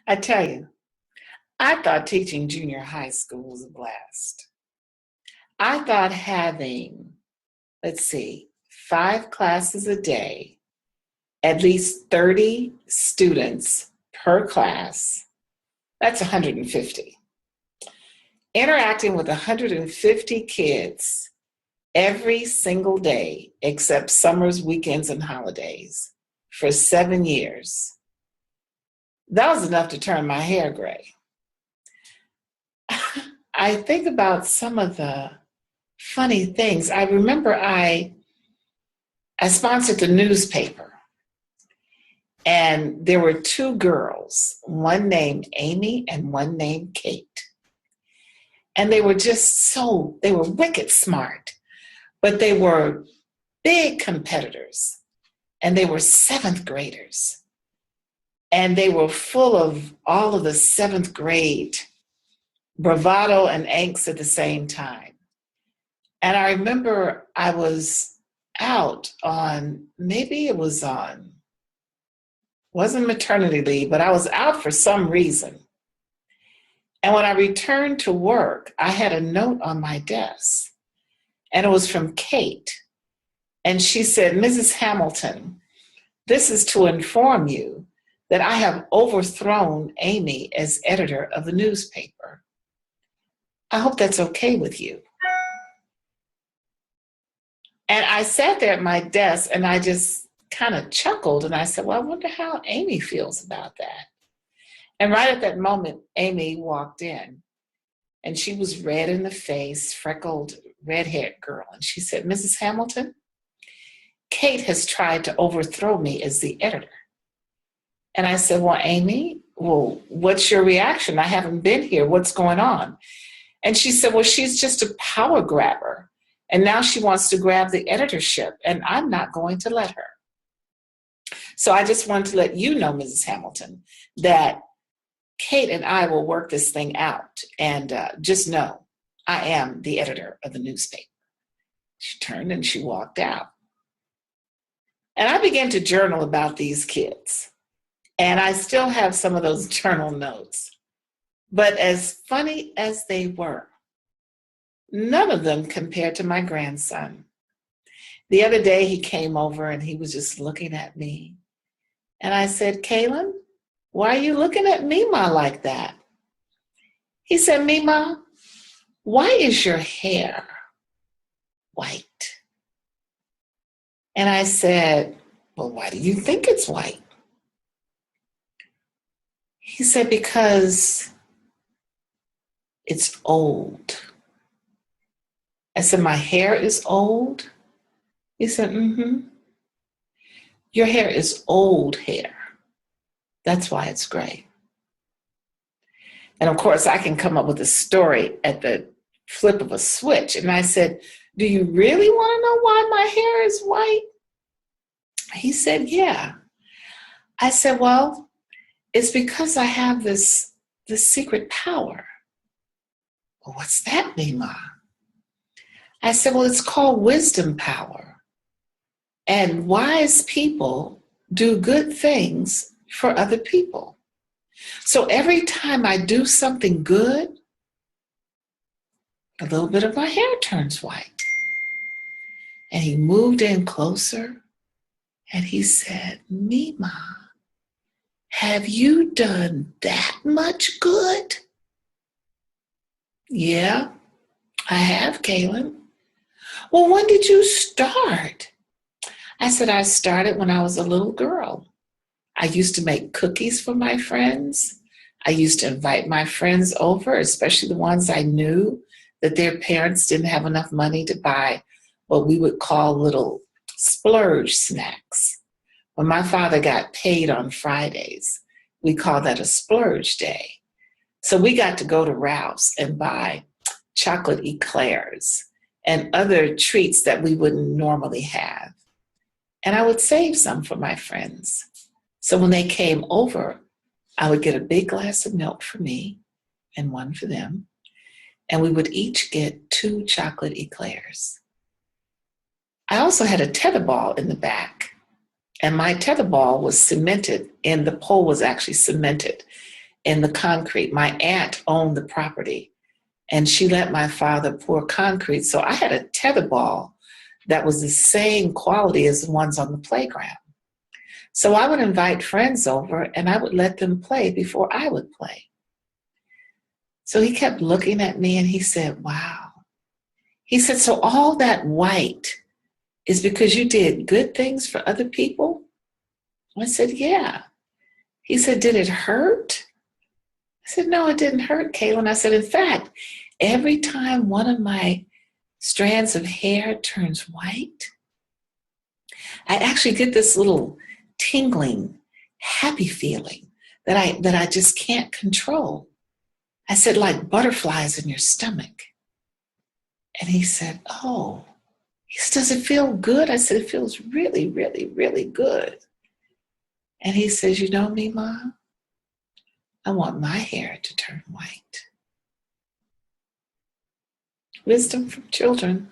I tell you, I thought teaching junior high school was a blast. I thought having, let's see, 5 classes a day, at least 30 students per class, that's 150. Interacting with 150 kids every single day, except summers, weekends, and holidays, for 7 years. That was enough to turn my hair gray. I think about some of the funny things. I remember I sponsored the newspaper, and there were 2 girls, one named Amy and one named Kate. And they were they were wicked smart, but they were big competitors, and they were 7th graders. And they were full of all of the 7th grade bravado and angst at the same time. And I remember I was out on, wasn't maternity leave, but I was out for some reason. And when I returned to work, I had a note on my desk, and it was from Kate. And she said, "Mrs. Hamilton, this is to inform you that I have overthrown Amy as editor of the newspaper. I hope that's okay with you." And I sat there at my desk and I just kind of chuckled, and I said, well, I wonder how Amy feels about that. And right at that moment, Amy walked in, and she was red in the face, freckled, red-haired girl. And she said, "Mrs. Hamilton, Kate has tried to overthrow me as the editor." And I said, "Well, Amy, what's your reaction? I haven't been here. What's going on?" And she said, "Well, she's just a power grabber. And now she wants to grab the editorship, and I'm not going to let her. So I just wanted to let you know, Mrs. Hamilton, that Kate and I will work this thing out. And just know, I am the editor of the newspaper." She turned and she walked out. And I began to journal about these kids. And I still have some of those journal notes. But as funny as they were, none of them compared to my grandson. The other day he came over and he was just looking at me. And I said, "Kaylin, why are you looking at Mima like that?" He said, "Mima, why is your hair white?" And I said, "Well, why do you think it's white?" He said, "Because it's old." I said, "My hair is old?" He said, "Mm-hmm. Your hair is old hair. That's why it's gray." And of course, I can come up with a story at the flip of a switch. And I said, "Do you really want to know why my hair is white?" He said, "Yeah." I said, "Well, it's because I have this secret power." "Well, what's that, Mima?" I said, "Well, it's called wisdom power. And wise people do good things for other people. So every time I do something good, a little bit of my hair turns white." And he moved in closer and he said, "Mima, have you done that much good?" "Yeah, I have, Kaylin." "Well, when did you start?" I said, "I started when I was a little girl. I used to make cookies for my friends. I used to invite my friends over, especially the ones I knew that their parents didn't have enough money to buy what we would call little splurge snacks. When my father got paid on Fridays, we called that a splurge day. So we got to go to Ralph's and buy chocolate eclairs and other treats that we wouldn't normally have. And I would save some for my friends. So when they came over, I would get a big glass of milk for me and one for them. And we would each get 2 chocolate eclairs. I also had a tetherball in the back. And my tetherball was cemented, and the pole was actually cemented in the concrete. My aunt owned the property, and she let my father pour concrete. So I had a tetherball that was the same quality as the ones on the playground. So I would invite friends over, and I would let them play before I would play. So he kept looking at me, and he said, wow. He said, so all that white is because you did good things for other people? I said, yeah. He said, did it hurt? I said, no, it didn't hurt, Kaylin. I said, in fact, every time one of my strands of hair turns white, I actually get this little tingling, happy feeling that I just can't control. I said, like butterflies in your stomach. And he said, oh. He said, does it feel good? I said, it feels really, really, really good. And he says, you know me, Mom? I want my hair to turn white. Wisdom from children.